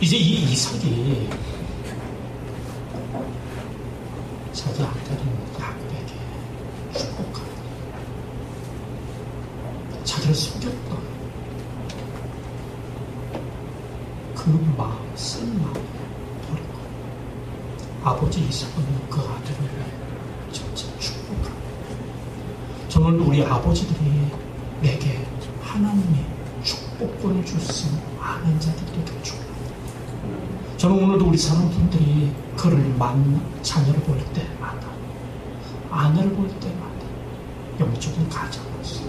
이제 이 이삭이 자기 아들인 야곱에게 축복하고 자기를 속였던 그 마음, 쓴 마음을 버리고 아버지 이삭은 그 아들을 점점 축복합니다. 저는 우리 아버지들이 내게 하나님의 축복권을 줄 수 아는 자들이 되게 중요합니다. 저는 오늘도 우리 사람분들이 그를 만나 자녀를 볼 때마다 아내를 볼 때마다 영적인 가정으로서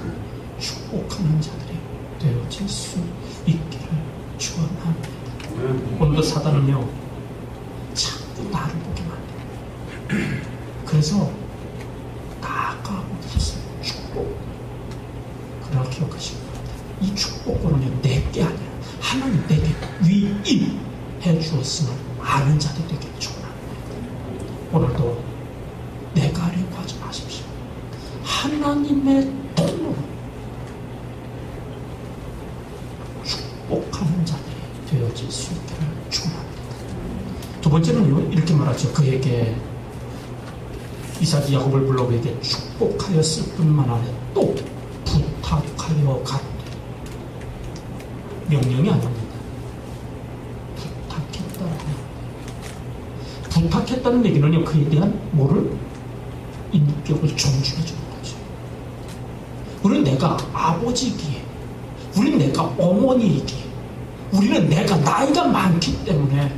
축복하는 자들이 되어질 수 있기를 축원합니다. 오늘도 사단은요 자꾸 나를 보게 만들어요. 그래서 나아가고 있어요. 축복. 그러나 기억하시기 바랍니다. 이 축복권은요 내게 아니라 하나님 내게 위임해 주었음을 아는 자들 되게 축원합니다. 오늘도 내가 하려고 하지 마십시오. 하나님의 통로로 축복하는 자들이 되어질 수 있기를 축원합니다. 두 번째는요 이렇게 말하죠. 그에게 이삭이 야곱을 불러 그에게 축복하였을 뿐만 아니라 또 부탁하여 가로되 명령이 아닙니다. 부탁했다는 얘기는요 그에 대한 뭐를 인격을 존중해 주는 거죠. 우리는 내가 아버지이기에 우리는 내가 어머니이기에 우리는 내가 나이가 많기 때문에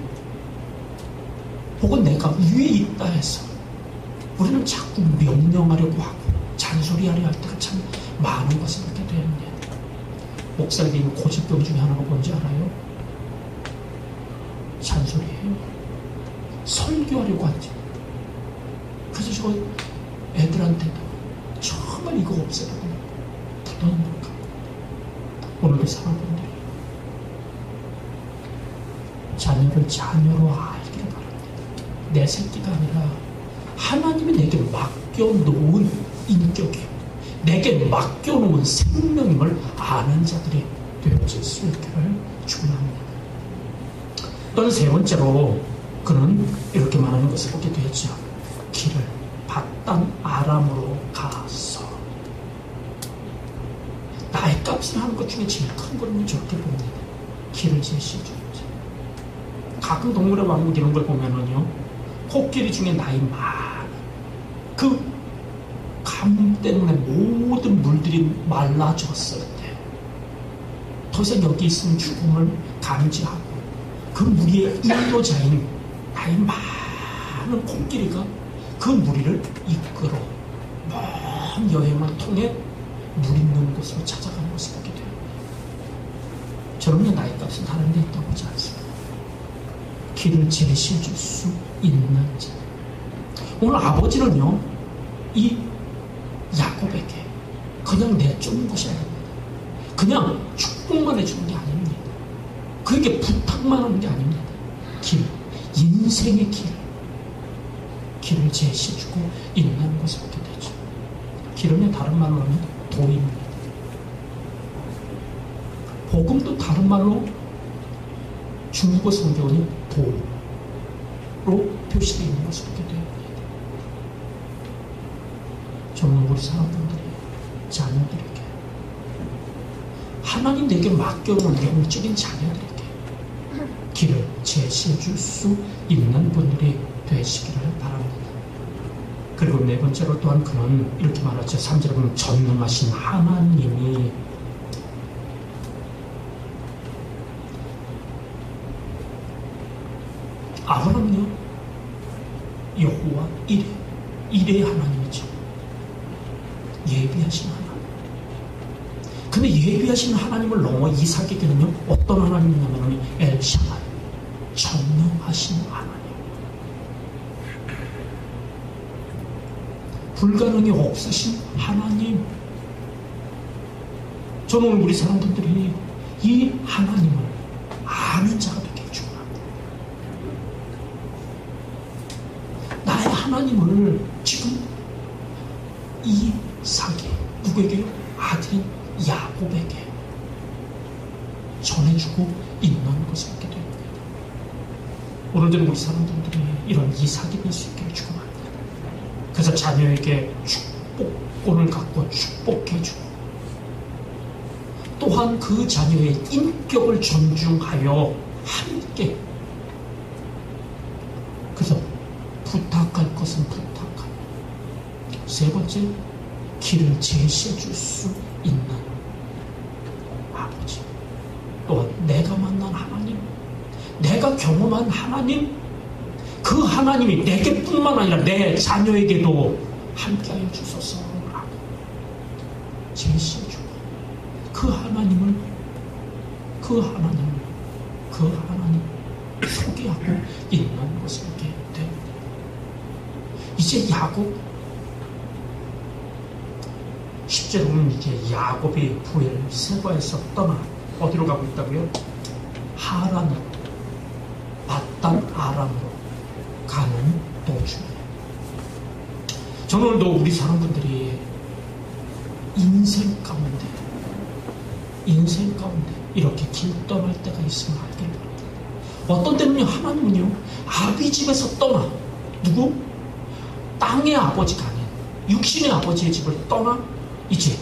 혹은 내가 위에 있다 해서 우리는 자꾸 명령하려고 하고 잔소리하려 할 때가 참 많은 것을 보게 되는데 목사에게 있는 고집병 중에 하나가 뭔지 알아요? 잔소리해요. 설교하려고 하지. 그래서 저 애들한테도 정말 이거 없애라고 부담을 갖고 오늘도 사람들이 자녀를 자녀로 알기를 바랍니다. 내 새끼가 아니라 하나님이 내게 맡겨놓은 인격이에요. 내게 맡겨놓은 생명임을 아는 자들이 되어질 수 있기를 축원합니다. 또는 세 번째로 그는 이렇게 말하는 것을 보게 되었죠. 길을 바단 아람으로 가서 나의 값을 하는 것 중에 제일 큰 거는 저렇게 봅니다. 길을 제시해 주는 자. 가끔 동물의 왕국 이런 걸 보면은요 코끼리 중에 나이 많은 그 가뭄 때문에 모든 물들이 말라졌을 때 더 이상 여기 있으면 죽음을 감지하고 그 무리의 인도자인 나이 많은 코끼리가 그 무리를 이끌어 먼 여행을 통해 물 있는 곳으로 찾아가는 것을 보게 돼요. 저런요 나이값은 다른 데 있다고 보지 않습니다. 길을 제시해 줄 수 있는 자. 오늘 아버지는요 이 야곱에게 그냥 내주는 것이 아닙니다. 그냥 축복만 해주는 게 아닙니다. 그에게 부탁만 하는 게 아닙니다. 길, 인생의 길을 제시해주고 있는 것을 보게 되죠. 길은 다른 말로 하면 도입니다. 복음도 다른 말로 중국어 성경이 도로 표시되어 있는 것을 보게 됩니다. 저는 우리 사람들이 자녀들에게 하나님 내게 맡겨놓은 영적인 자녀들에게 길을 제시해 줄 수 있는 분들이 되시기를 바랍니다. 그리고 네 번째로 또한 그는 이렇게 말하죠. 3절에 보면 전능하신 하나님이 아브라함은요 여호와 이레의 하나님이죠. 예비하신 하나님. 근데 예비하신 하나님을 넘어 이삭에게는요 어떤 하나님이냐면 엘샤다이, 전능하신 하나님. 불가능이 없으신 하나님. 저는 오늘 우리 사람들이 이 하나님을 아는 자가 되게 중요합니다. 나의 하나님을 지금 이삭이 누구에게요? 아들인 야곱에게 전해주고 있는 것을 보게 됩니다. 오늘도 우리 사람들이 이런 이삭이 될 수 있기를 축원합니다. 그래서 자녀에게 축복권을 갖고 축복해주고 또한 그 자녀의 인격을 존중하여 함께 그래서 부탁할 것은 부탁하고 세 번째 길을 제시해 줄 수 있는 아버지 또한 내가 만난 하나님 내가 경험한 하나님 그 하나님이 내게뿐만 아니라 내 자녀에게도 함께하여 주소서라고 제시해주고 그 하나님 소개하고 있는 것을 보게 됩니다. 이제 야곱 10절에 보면 이제 야곱이 부엘 세바에서 떠나 어디로 가고 있다고요? 하란으로 바단 아람으로 가는 도중에 저는 오늘도 우리 사람들이 인생 가운데 이렇게 길 떠날 때가 있으면 알길 바랍니다. 어떤 때는요 하나님은요 아비 집에서 떠나 누구? 땅의 아버지가 아닌 육신의 아버지의 집을 떠나 이제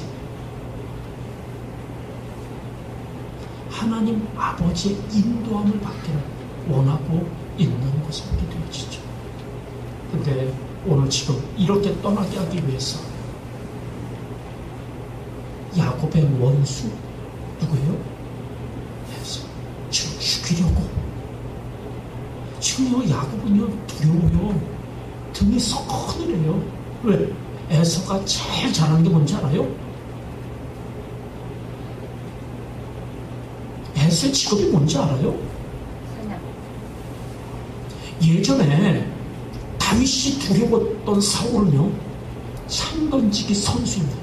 하나님 아버지의 인도함을 받기를 원하고 있는 것을 보게 되어지죠. 근데 오늘 지금 이렇게 떠나게 하기 위해서 야곱의 원수 누구예요? 에서 지금 죽이려고 지금요 야곱은요 두려워요. 등이 서늘해요. 왜? 에서가 제일 잘하는 게 뭔지 알아요? 에서의 직업이 뭔지 알아요? 예전에 다윗이 두려웠던 사울은요 창 던지기 선수입니다.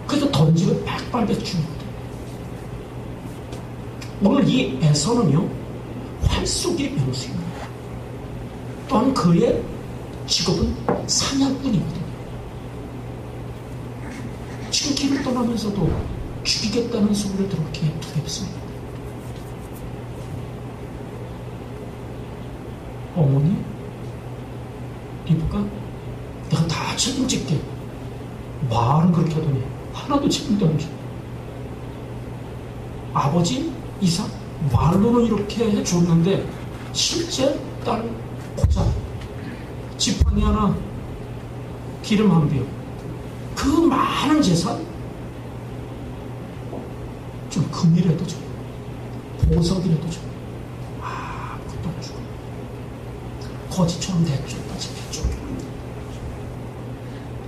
그래서 던지면 백발백중이거든요. 오늘 이 에서는요 활쏘기의 명수입니다. 또한 그의 직업은 사냥꾼이거든요. 지금 길을 떠나면서도 죽이겠다는 소리를 들었기에 두렵습니다. 어머니 리브가 내가 다 책임질게 말은 그렇게 하더니 하나도 책임도 안 줘. 아버지 이삭 말로는 이렇게 해줬는데 실제 딸 고자 지팡이 하나 기름 한 비요 그 많은 재산 좀 금이라도 줘 보석이라도 줘 아무것도 안 주고 거지처럼 내쫓다지 쫓겨.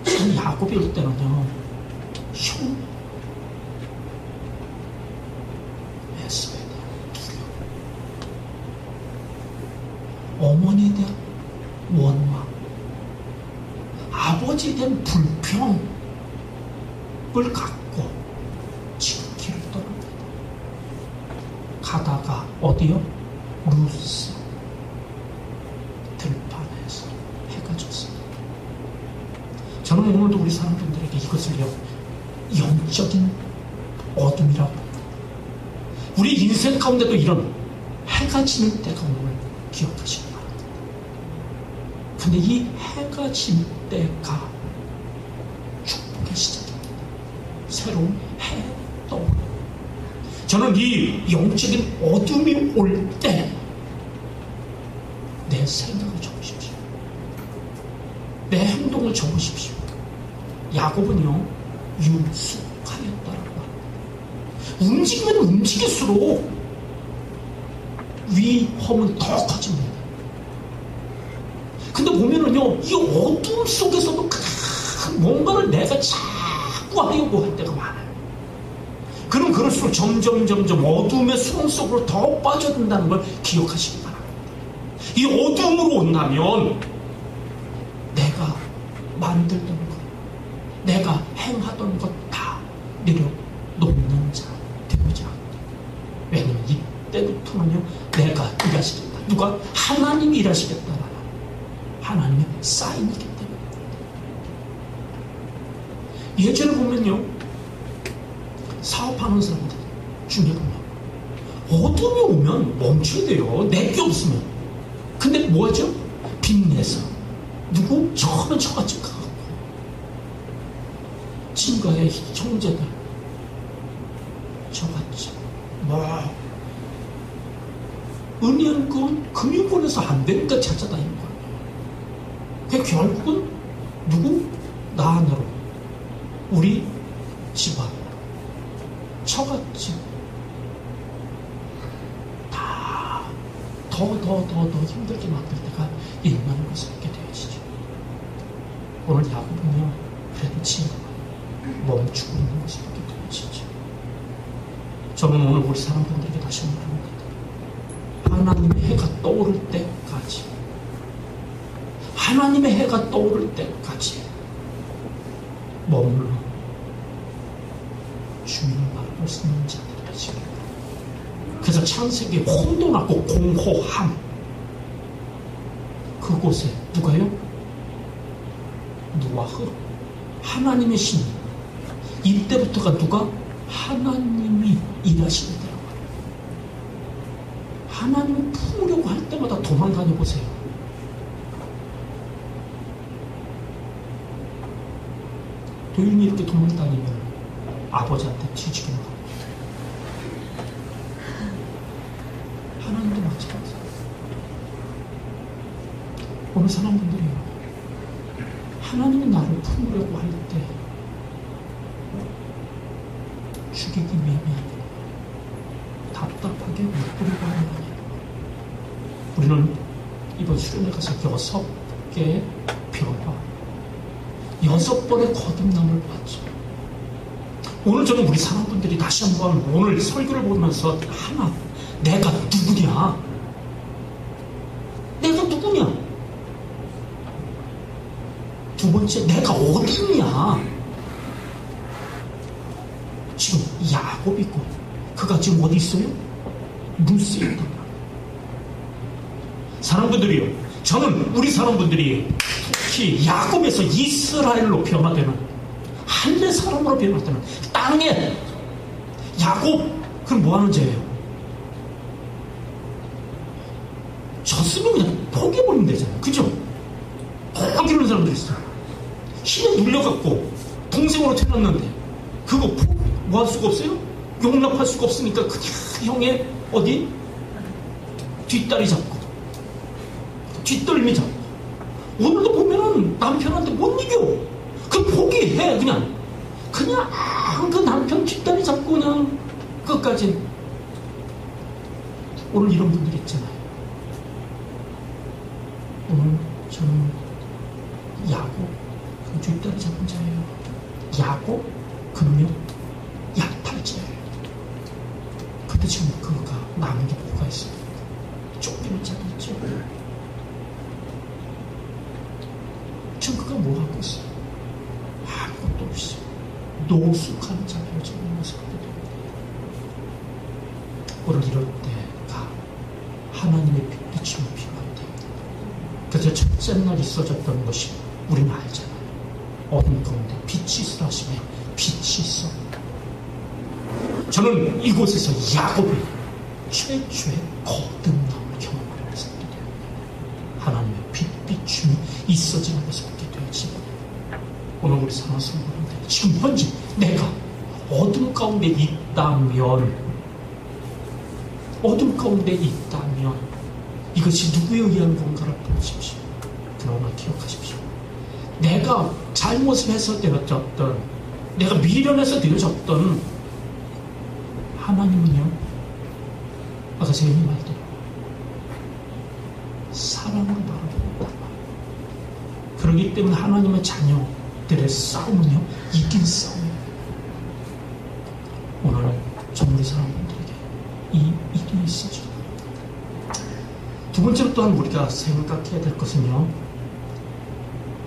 참 야곱이 올 때는요 형 에서에 대한 두려움 어머니에 대한 원망 아버지에 대한 불평을 갖고 지금 길을 떠납니다. 가다가 어디요? 루스 들판에서 해가 졌습니다. 저는 오늘도 우리 사람들에게 이것을요 영적인 어둠이라고 합니다. 우리 인생 가운데도 이런 해가 지는 때가 오늘 기억하시기 바랍니다. 근데 이 해가 진 때가 축복의 시작입니다. 새로운 해 떠오르. 저는 이 영적인 어둠이 올 때 내 생각을 적으십시오. 내 행동을 적으십시오. 야곱은요 융숙하였다라고 합니다. 움직이면 움직일수록 위험은 더 커집니다. 근데 보면은요 이 어둠 속에서도 뭔가를 내가 자꾸 하려고 할 때가 많아요. 그럼 그럴수록 점점 어둠의 수렁 속으로 더 빠져든다는 걸 기억하시기 바랍니다. 이 어둠으로 온다면 내가 만들던 것 내가 행하던 것 다 내려놓는 자 되고자 합니다. 왜냐면 이때부터는요 내가 일하시겠다. 누가? 하나님이 일하시겠다라는 하나님의 사인이기 때문에. 예전에 보면요 사업하는 사람들 중에 보면 어둠이 오면 멈춰야 돼요. 내게 없으면 근데 뭐죠? 빚내서 누구? 처음엔 처갓집 가고 친가의 형제들 처갓집 은행권 금융권에서 안 되니까 찾아다니는 거예요. 그 결국은 누구? 나 하나로 우리 집안 처갓집 다 더 힘들게 만들 때가 일어나는 것을 알게 되어지죠. 오늘 야곱은요 그래도 지금 멈추고 있는 것을 알게 되어지죠. 저는 오늘 우리 사람들에게 다시 말합니다. 하나님의 해가 떠오를 때까지 하나님의 해가 떠오를 때까지 머물러 주님을 바라볼 수 있는 자들이 되시길. 그래서 창세기에 혼돈하고 공허함 그곳에 누가요? 노아흐 하나님의 신 이때부터가 누가? 하나님이 일하시는 데라고 해요. 하나님을 품으려고 할 때마다 도망다녀 보세요. 도윤이 이렇게 도망다니면 아버지한테 뒤지기는 합니다. 하나님도 마찬가지예요. 어느 사람분들이요 하나님이 나를 품으려고 할 때 죽이기 위함이 아니라 답답하게 묶으려고 하는 게 아니라 우리는 이번 수련회 가서 6개의 변화 6번의 거듭남을 봤죠. 오늘 저는 우리 사람분들이 다시 한번 오늘 설교를 보면서 하나 내가 누구냐? 내가 누구냐? 두 번째 내가 어디 있냐? 지금 야곱이고 그가 지금 어디 있어요? 루스에 있단 말이에요. 사람분들이요 저는 우리 사람분들이 특히 야곱에서 이스라엘로 변화되는 할례 사람으로 변화되는 땅에 야곱 그럼 뭐하는 죄예요? 졌으면 그냥 포기해버리면 되잖아요. 그죠? 포기하는 사람들 있어요. 힘에 눌려갖고 동생으로 태어났는데 그거 뭐 할 수가 없어요? 용납할 수가 없으니까 그냥 형의 어디? 뒷다리 잡고 뒷덜미 잡고 오늘도 보면은 남편한테 못 이겨. 그 포기해 그냥 그 남편 뒷다리 잡고 그냥 끝까지. 오늘 이런 분들 있잖아요. 오늘 저는 야곱 그 뒷다리 잡은 자예요. 야곱 금요 약탈자예요. 근데 지금 그가 남은 게 뭐가 있습니까? 쫓기는 자도 있죠. 지금 그가 뭐 하고 있어요? 아무것도 없이 노숙하는 자리를 지금 모습을 보입니다. 오늘 이럴 때가 하나님의 빛비침이 필요한 때입니다. 그래서 첫째 날 있어졌던 것이 우리는 알잖아요. 어둠 가운데 빛이 있으라 하시며 빛이 있어. 저는 이곳에서 야곱이 최초의 거듭남을 경험하는 것을 알게 됩니다. 하나님의 빛비춤이 있어지는 것을 알게 되어지. 오늘 우리 사랑하는 성도님들 지금 현재 내가 어둠 가운데 있다면 이것이 누구에 의한 건가를 보십시오. 그러나 기억하십시오. 내가 잘못을 해서 되어졌던 내가 미련해서 되어졌던 하나님은요 아까 제가 이미 말대로 사랑으로 바라보고 있다. 그렇기 때문에 하나님의 자녀들의 싸움은요 이긴 싸움이에요. 오늘은 정우리 사람들에게 이 일이 있어져. 두 번째로 또한 우리가 생각해야 될 것은요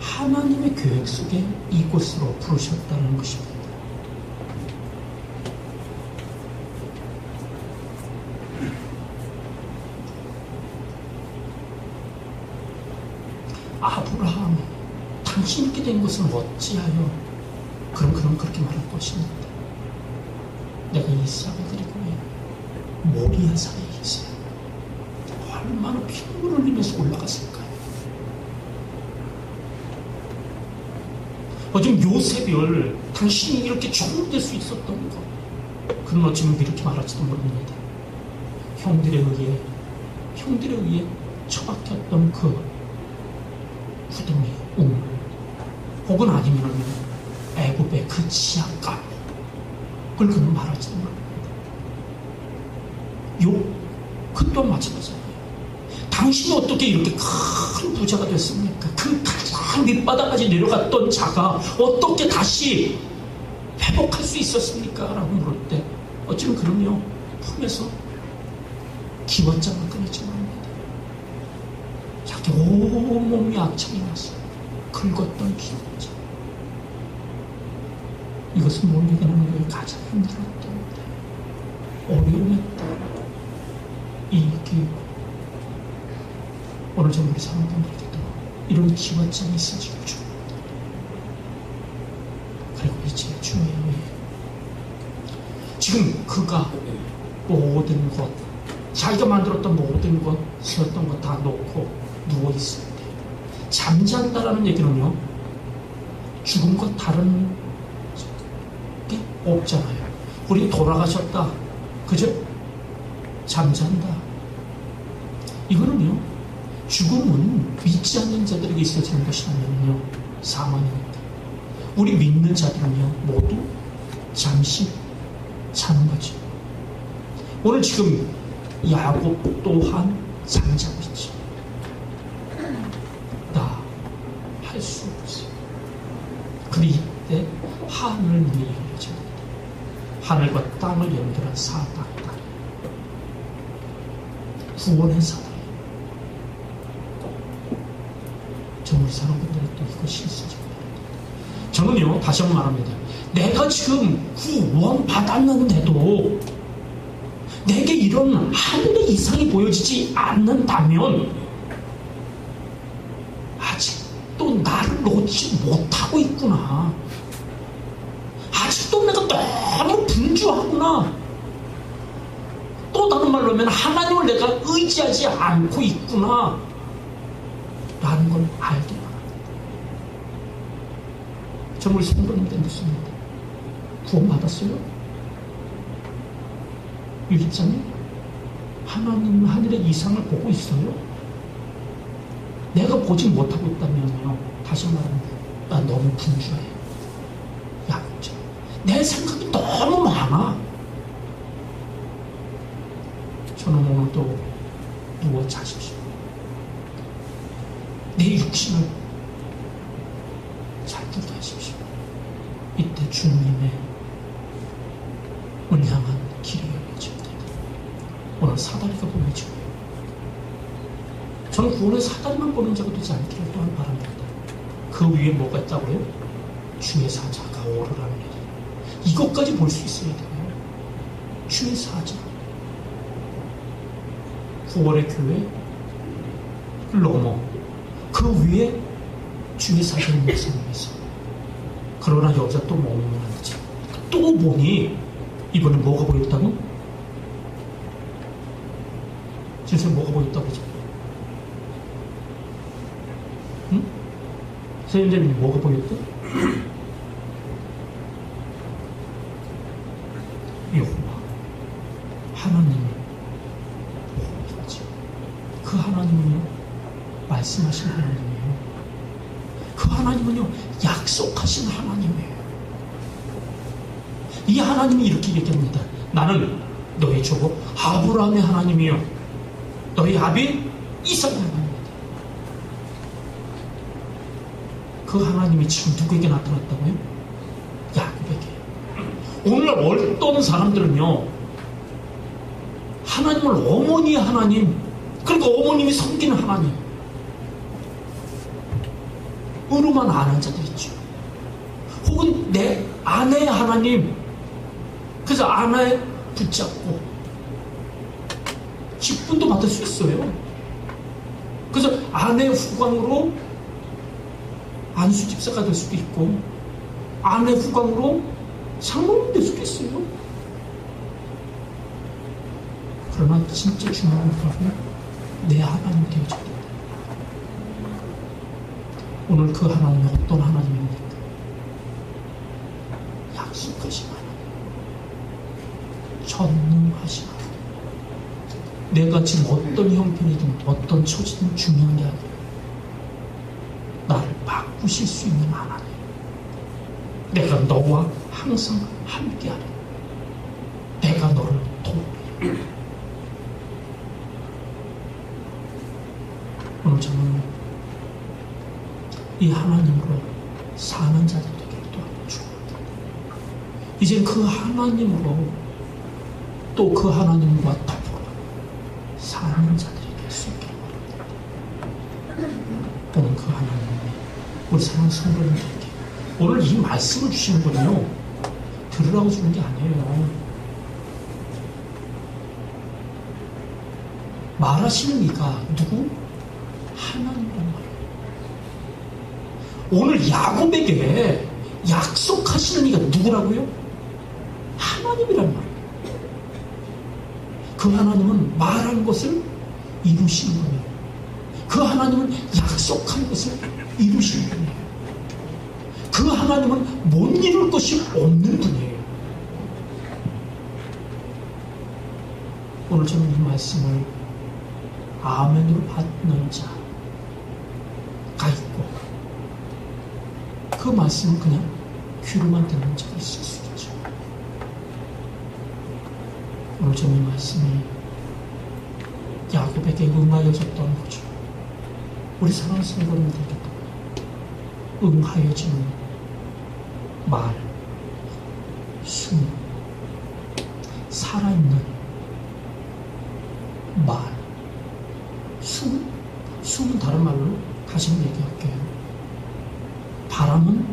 하나님의 계획 속에 이곳으로 부르셨다는 것입니다. 아브라함 당신 있게 된 것은 어찌하여 그럼 그렇게 말할 것입니다. 내가 이삭을 드리고 모리아 산에 있어요. 얼마나 피눈물을 흘리면서 올라갔을까요? 어쩌면 요셉을 당신이 이렇게 종될 수 있었던 것, 그는 어쩌면 이렇게 말할지도 모릅니다. 형들에 의해 처박혔던 그 구덩이, 우물, 혹은 아니면 애굽의 그 지하감, 그걸 그는 말할지도 모릅니다. 그 또한 마찬가지예요. 당신이 어떻게 이렇게 큰 부자가 됐습니까? 그 가장 밑바닥까지 내려갔던 자가 어떻게 다시 회복할 수 있었습니까? 라고 물을 때 어쩌면 그럼요, 품에서 기원장을 끊었지 말입니다. 자기 온몸이 악창이 나서 긁었던 기원장. 이것은 우리에게 하는 가장 힘들었던 어려움했던 이 기회고, 오늘 전 우리 사람들에게도 이런 기원장이 있어지길 축복합니다. 그리고 이제 주의 의해 지금 그가 모든 것, 자기가 만들었던 모든 것, 세웠던 것 다 놓고 누워있을 때 잠잔다라는 얘기는요, 죽음과 다른 게 없잖아요. 우리 돌아가셨다, 그죠? 잠잔다. 이거는요, 죽음은 믿지 않는 자들에게 있어지는 것이라면요, 사망입니다. 우리 믿는 자들은요, 모두 잠시 자는 거죠. 오늘 지금 야곱 또한 잠자고 있죠. 나 할 수 없어요. 근데 이때 하늘 문이 열려집니다. 하늘과 땅을 연결한 사다리다. 구원의 사다리. 우리 사람들도 이것이 있어집니다. 저는요, 다시 한번 말합니다. 내가 지금 구원 받았는데도 내게 이런 하늘의 이상이 보여지지 않는다면 아직도 나를 놓지 못하고 있구나. 아직도 내가 너무 분주하구나. 또 다른 말로 하면 하나님을 내가 의지하지 않고 있구나 라는 걸 알게 합니다. 저는 우리 성도님들 묻습니다. 구원 받았어요? 유리장님? 하나님 하늘의 이상을 보고 있어요? 내가 보지 못하고 있다면요, 다시 말합니다. 나 너무 분주해. 야곱죠. 내 생각이 너무 많아. 저는 오늘도 누워 자십시오. 내 육신을 잘 풀게 하십시오. 이때 주님의 향한 길이 열려질 때다. 오늘 사다리가 보여지고요. 저는 구원의 사다리만 보는 자가 되지 않기를 또한 바랍니다. 그 위에 뭐가 있다고요? 주의 사자가 오르라는 일. 이것까지 볼 수 있어야 돼요. 주의 사자. 구원의 교회 넘어 그 위에 주의 사자님의 삶에서. 그러나 여자 또 멍멍하지. 또 보니 이번에 뭐가 보였다고? 진짜 뭐가 보였다고 그러죠? 응? 선생님이 뭐가 보였대? 여호와 하나님을 보고 있지. 그 하나님은요, 말씀하신 하나님이에요. 그 하나님은요, 약속하신 하나님이에요. 이 하나님이 이렇게 얘기합니다. 나는 너의 조국 아브라함의 하나님이요, 너의 아비 이삭의 하나님이다. 그 하나님이 지금 누구에게 나타났다고요? 야곱에게. 오늘 어떤 사람들은요, 하나님을 어머니의 하나님, 그러니까 어머님이 섬기는 하나님 으로만 아는 자들 있죠. 혹은 내 아내의 하나님, 그래서 아내 붙잡고 직분도 받을 수 있어요. 그래서 아내의 후광으로 안수 집사가 될 수도 있고, 아내 후광으로 상무님 될 수도 있어요. 그러나 진짜 중요한 것은 내 하나님 되어줘야 된다. 오늘 그 하나님이 어떤 하나님입니까? 약속하신 하나님, 전능하신 하나님. 내가 지금 어떤 형편이든 어떤 처지든 중요한 게 아니라 나를 바꾸실 수 있는 하나님. 내가 너와 항상 함께하리. 내가 너를 돕리라. 오늘 저는 이 하나님으로 사는 자들 되기를 도와주옵니다. 이제 그 하나님으로 또 그 하나님과 더불어 사는 자들이 될 수 있기를 바랍니다. 오늘 그 하나님이 우리 사랑하는 성도님들에게 오늘 이 말씀을 주시는 거는요, 들으라고 주는 게 아니에요. 말하시는 이가 누구? 하나님이란 말이에요. 오늘 야곱에게 약속하시는 이가 누구라고요? 하나님이란 말이에요. 그 하나님은 말한 것을 이루시는 거예요. 그 하나님은 약속한 것을 이루시는 분이에요. 그 하나님은 못 이룰 것이 없는 분이에요. 오늘 저는 이 말씀을 아멘으로 받는 자가 있고, 그 말씀은 그냥 귀로만 듣는 자가 있을 수 있죠. 오늘 저는 이 말씀이 야곱에게 응하여졌던 거죠. 우리 사랑하는 성도님들께도 응하여지는 말, 숨, 살아있는 말, 숨은 다른 말로 다시 한번 얘기할게요. 바람은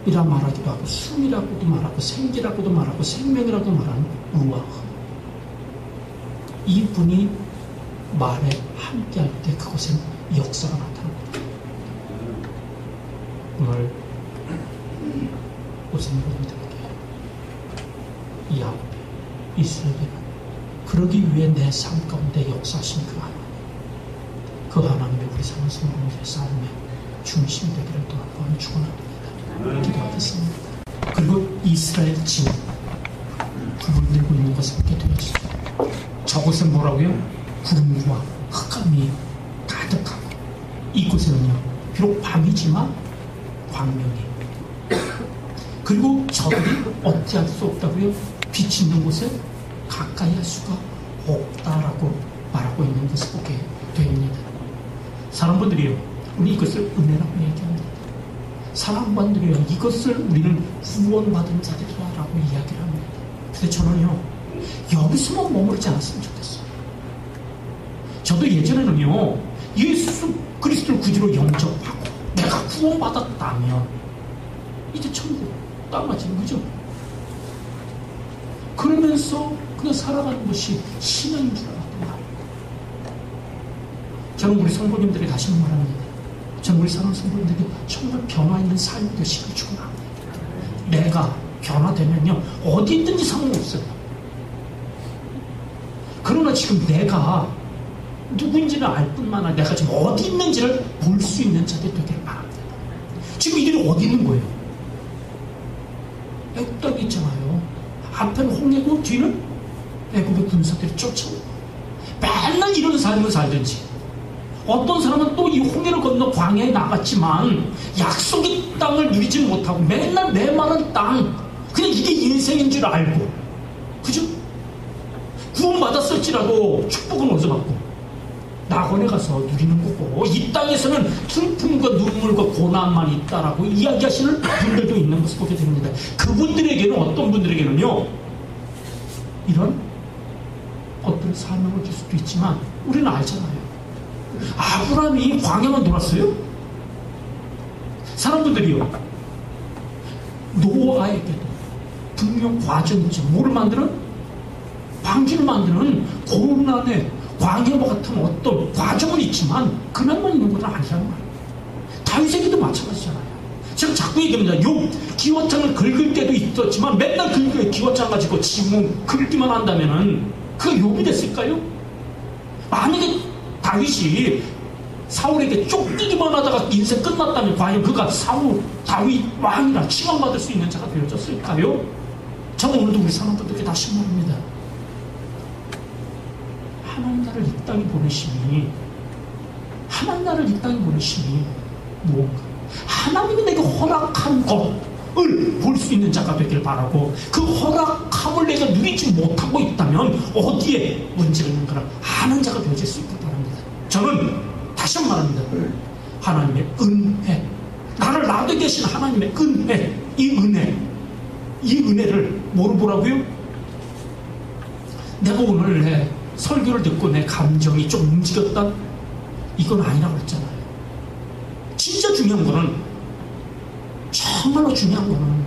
이라 말하기도 하고, 숨이라고도 말하고, 생기라고도 말하고, 생명이라고도 말하는 루아흐. 이분이 말에 함께할 때 그것은 역사가 나타납니다. 오늘 오성도님들에게 이 야곱, 이스라엘은 그러기 위해 내 삶 가운데 역사하신 그 하나님, 그 하나님이 우리 사는 성도님들의 삶의 중심이 되기를 또 한 번 축원합니다. 기도하겠습니다. 그리고 이스라엘 진, 불을 들고 있는 것을 보게 되었습니다. 저곳은 뭐라고요? 구름과 흑암이 가득하고, 이곳에는요 비록 밤이지만 광명이, 그리고 저들이 어찌할 수 없다고요? 빛이 있는 곳에 가까이 할 수가 없다라고 말하고 있는 것을 보게 됩니다. 사람분들이요, 우리 이것을 은혜라고 얘기합니다. 사람분들이요, 이것을 우리는 구원받은 자들이라고 이야기를 합니다. 근데 저는요, 여기서만 머무르지 않았으면 좋겠어요. 저도 예전에는요, 예수 그리스도를 구주로 영접하고 내가 구원받았다면 이제 천국 땅맞지, 그죠? 그러면서 그냥 살아가는 것이 신앙인 줄 알았단 말이에요. 저는 우리 성도님들에게 다시 한번 말합니다. 저는 우리 사랑하는 성도님들에게 정말 변화 있는 삶이 되시길 축원합니다. 내가 변화되면요, 어디 있든지 상관없어요. 그러나 지금 내가 누구인지를 알 뿐만 아니라 내가 지금 어디 있는지를 볼 수 있는 자들이 되기를 바랍니다. 지금 이들이 어디 있는 거예요? 애굽 땅에 있잖아요. 앞에는 홍해고 뒤는 애굽의 군사들이 쫓아오고, 맨날 이런 삶을 살든지, 어떤 사람은 또 이 홍해를 건너 광야에 나갔지만 약속의 땅을 누리지 못하고 맨날 메마른 땅, 그냥 이게 인생인 줄 알고, 그죠? 구원받았을지라도 축복은 어디서 받고? 낙원에 가서 누리는 거고, 이 땅에서는 슬픔과 눈물과 고난만 있다라고 이야기하시는 분들도 있는 것을 보게 됩니다. 그분들에게는, 어떤 분들에게는요, 이런 어떤 사명을 줄 수도 있지만 우리는 알잖아요. 아브라함이 광야만 돌았어요? 사람들이요, 노아에게도 분명 과정이죠. 뭐를 만드는? 방주를 만드는 고난의 광야와 같은 어떤 과정은 있지만 그날만 있는 것은 아니라는 말이에요. 다윗에게도 마찬가지잖아요. 제가 자꾸 얘기합니다. 욥 기와장을 긁을 때도 있었지만 맨날 기와장 가지고 지문 긁기만 한다면은 그가 욥이 됐을까요? 만약에 다윗이 사울에게 쫓기기만 하다가 인생 끝났다면 과연 그가 다윗 왕이라 칭함받을 수 있는 자가 되어졌을까요? 저는 오늘도 우리 사람들에게 다시 말합니다. 하나님 나를 이 땅에 보내심이 무언가 하나님이 내게 허락한 것을 볼 수 있는 자가 되길 바라고, 그 허락함을 내가 누리지 못하고 있다면 어디에 문제가 있는가 하는 자가 되어질 수 있길 바랍니다. 저는 다시 한번 말합니다. 하나님의 은혜, 나를 놔두게 계신 하나님의 은혜, 이 은혜를 뭐로 보라고요? 내가 오늘 내 설교를 듣고 내 감정이 좀 움직였다? 이건 아니라고 했잖아요. 진짜 중요한 거는, 정말로 중요한 거는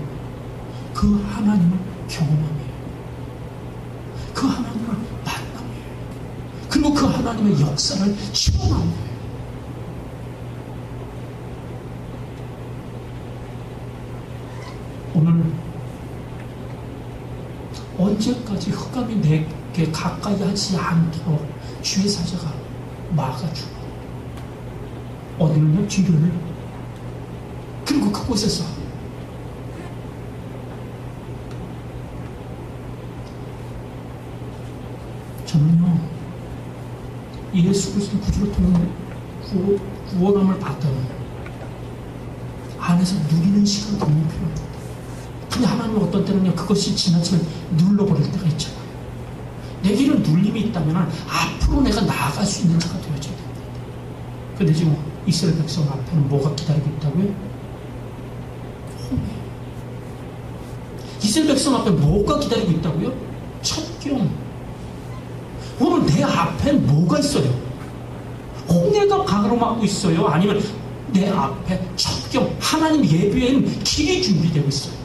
그 하나님을 경험함이에요. 그 하나님을 만남이에요. 그리고 그 하나님의 역사를 체험하는 거예요. 오늘 언제까지 흑암이 내게 가까이 하지 않도록 주의 사자가 막아주고, 어디는요? 뒤를. 그리고 그곳에서 저는요, 예수 그리스도 구주를 통해 구원함을 받은 안에서 누리는 시간이 너무 필요합니다. 근데 하나님은 어떤 때는요, 그것이 지나치면 눌러버릴 때가 있잖아요. 내게는 눌림이 있다면 앞으로 내가 나아갈 수 있는 자가 되어져야 됩니다. 근데 지금 이스라엘 백성 앞에는 뭐가 기다리고 있다고요? 홍해. 이스라엘 백성 앞에 뭐가 기다리고 있다고요? 첩경. 오늘 내 앞엔 뭐가 있어요? 홍해가 가로막고 있어요? 아니면 내 앞에 첩경, 하나님 예배에는 길이 준비되고 있어요?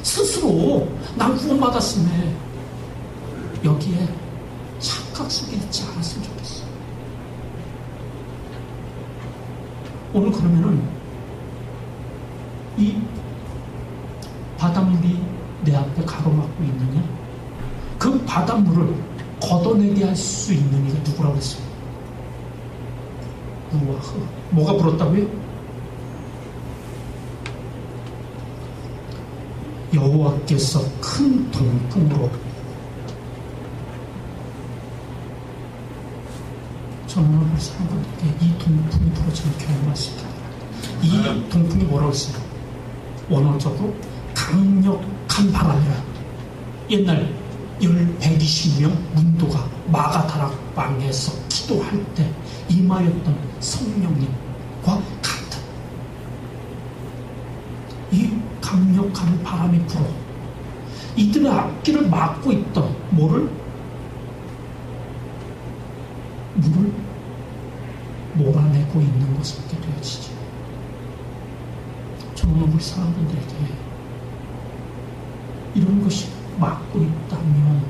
스스로 난 구원받았음에 여기에 착각 속에 있지 않았으면 좋겠어. 오늘 그러면은 이 바닷물이 내 앞에 가로막고 있느냐? 그 바닷물을 걷어내게 할 수 있는 이가 누구라고 했어요? 루아흐. 뭐가 불었다고요? 여호와께서 큰 동풍으로. 저는 오늘 사람들에게 이 동풍이 불어지는 경험할 수 있게 바랍니다. 이 동풍이 뭐라고 했어요? 원어적으로 강력한 바람이라. 옛날 120명 문도가 마가다락방에서 기도할 때 임하였던 성령님과 같은 이 강력한 바람이 불어 이들의 앞길을 막고 있던 물을 몰아내고 있는 것을 보게 되어지죠. 저는 우리 사람들에게 이런 것이 막고 있다면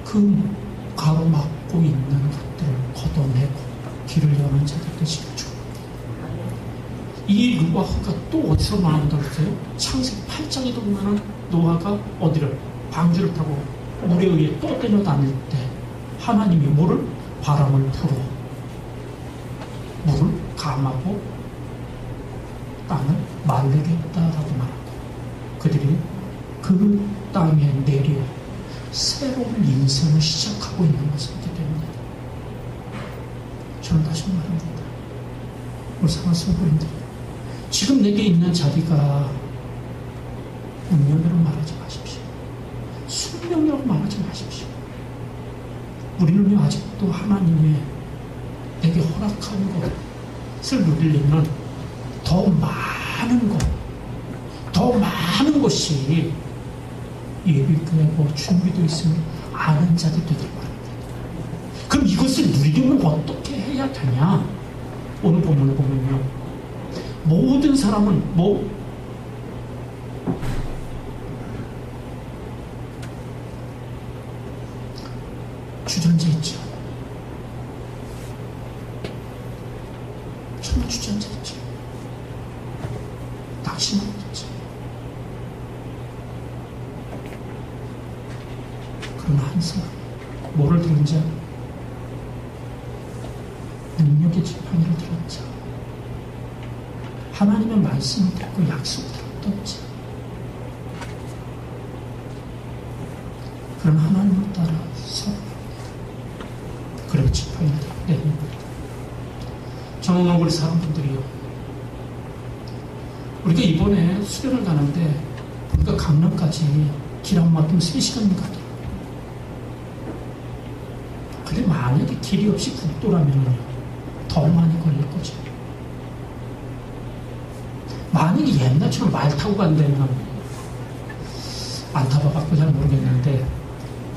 그 가로막고 있는 것들을 걷어내고 길을 여는 자들 되시길 축복합니다. 이 루아흐가 또 어디서 나온다고 했어요? 창세기 8장에도 보면은 노아가 어디를 방주를 타고 물에 의해 떠다녀 다닐 때 하나님이 뭐를? 바람을 불어 물을 감하고 땅을 마르게 했다라고 말하고, 그들이 그 땅에 내려 새로운 인생을 시작하고 있는 것을 보게 됩니다. 저는 다시 말합니다. 우리 사랑하는 성도님들, 지금 내게 있는 자리가 운명이라고 말하지 마십시오. 숙명이라고 말하지 마십시오. 우리는요, 아직도 하나님의 내게 허락한 것을 누리려면 더 많은 것이 예비되고 준비되어 있음을 아는 자들 되길 바랍니다. 그럼 이것을 누리려면 어떻게 해야 되냐? 오늘 본문을 보면요, 모든 사람은 주전자 있죠. 정말 주전자 있죠. 낚시만 있죠. 그러나 한 사람, 뭐를 들은 자? 능력의 지팡이를 들은 자. 하나님의 말씀을 듣고 약속을 들었던 자. 그런 하나님을 따라 서랍니다. 그리고 지팡이를 내립니다. 저는 우리 사람들이요, 우리가 이번에 수련을 가는데 우리가 강남까지 길 한 막히면 3시간 가더라고요. 근데 만약에 길이 없이 국도라면 더 많이 걸릴 거죠. 만약에 옛날처럼 말 타고 간다면, 안 타봐갖고 잘 모르겠는데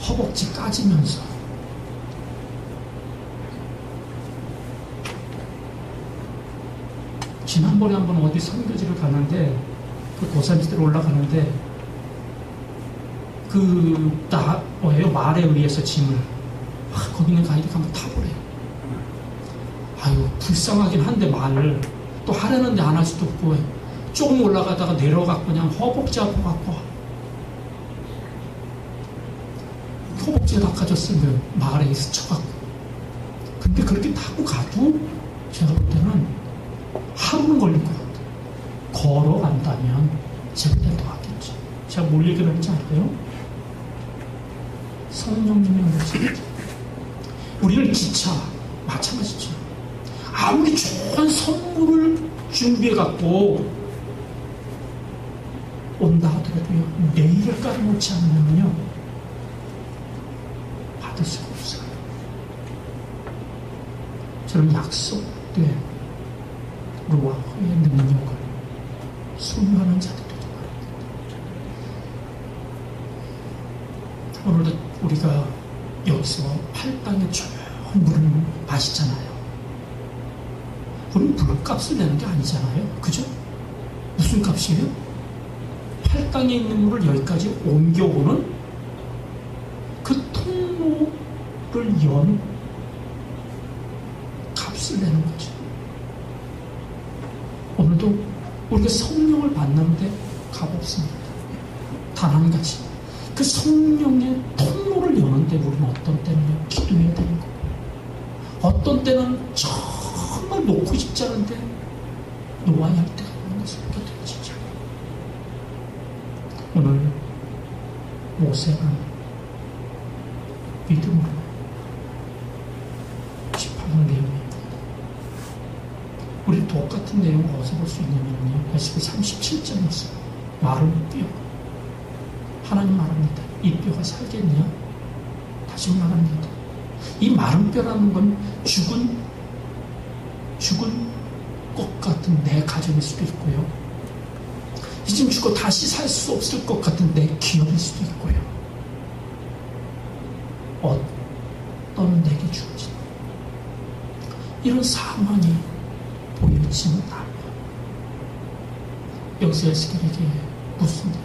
허벅지 까지면서 지난번에 한번 어디 선교지를 가는데 그 고산지대로 올라가는데 말에 의해서 짐을 거기 있는 가이드가 한번 타보래요. 아유, 불쌍하긴 한데 말을 또 하려는데 안 할 수도 없고, 조금 올라가다가 내려갖고 그냥 허벅지 아파갖고 허벅지가 닦아졌으면 말에 스쳐갖고. 근데 그렇게 타고 가도 제가 볼 때는 하루는 걸릴 것 같아요. 걸어간다면 제가 더 하겠죠. 제가 뭘 얘기를 할지 알아요? 성령님의 모습. 우리는 기차 마찬가지죠. 아무리 좋은 선물을 준비해갖고 온다 하더라도요, 내일을 깔아놓지 않으면요 받을 수가 없어요. 저는 약속된 루아흐의 능력을 소유하는 자들이 되기 바랍니다. 오늘도 우리가 여기서 팔당의 좋은 물을 마시잖아요. 우리는 물값을 내는 게 아니잖아요. 그죠? 무슨 값이에요? 팔당에 있는 물을 여기까지 옮겨오는 그 통로를 연 값을 내는 거죠. 오늘도 우리가 성령을 받는데 값 없습니다. 단 한 가지. 그 성령의 통로를 여는데 우리는 어떤 때는 기도해야 되는 거고, 어떤 때는 정말 놓고 싶지 않은데 놓아야 할 때가 있는 것을 느껴지죠. 오늘 모세는 믿음으로 지팡이를 내용입니다. 우리 똑같은 내용을 어디서 볼 수 있냐면요, 에스겔 37장에서 마른 뼈, 하나님 말합니다. 이 뼈가 살겠냐? 다시 말합니다. 이 마른 뼈라는 건 죽은 것 같은 내 가정일 수도 있고요, 이젠 죽어 다시 살 수 없을 것 같은 내 기업일 수도 있고요, 어떤 내게 주어진 이런 상황이 보여지는 날, 여기서 에스겔에게 묻습니다.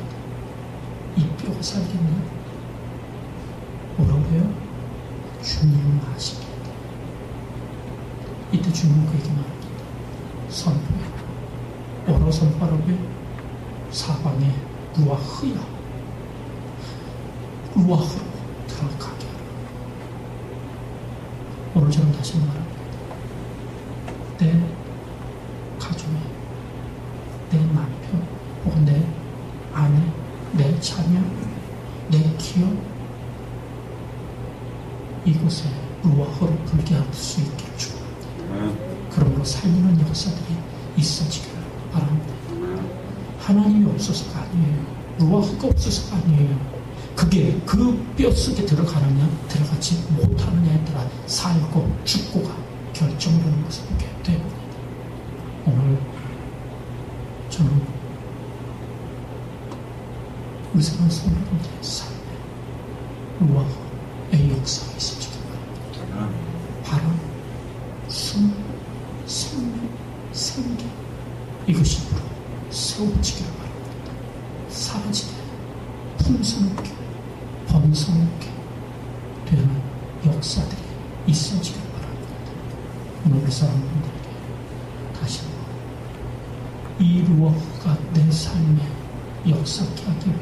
이 뼈가 살겠냐? 뭐라고요? 주님은 아십니다. 이때 주님은 그에게 말합니다. 선포해. 뭐라고 선포하라고요? 사방에 루아흐야, 루아흐로 들어가게 하라. 오늘 저는 다시 말합니다. 내 가족에, 내 남편 혹은 내 아내, 내 자녀, 내 기업, 이곳에 루아흐로 불게 할 수 있기를 축원합니다. 그러므로 살리는 역사들이 있어지기를 바랍니다. 하나님이 없어서가 아니에요. 루아흐가 없어서가 아니에요. 그게 그 뼈 속에 들어가느냐 들어가지 못하느냐에 따라 살고 죽고가 결정되는 것을 보게 됩니다. 오늘 저는 의사는 성도들의 삶에 루아흐의 역사가 있어지길 바랍니다. 바람, 숨, 생명, 생기, 이것이 바로 세워지기를 바랍니다. 사라지되 풍성하게 번성하게 되는 역사들이 있어지기를 바랍니다. 오늘 우리 사람들에게 다시 한번 이 루아흐가 내 삶에 역사케 하기 위해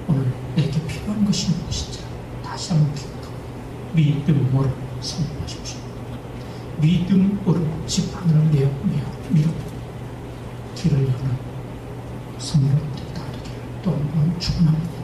오늘 내게 필요한 것이 무엇인지 다시 사모님과 믿음으로 성공하십시오. 믿음으로 지팡이를 밀어 길을 여는 성령들 다르기를 또 한번 축원합니다.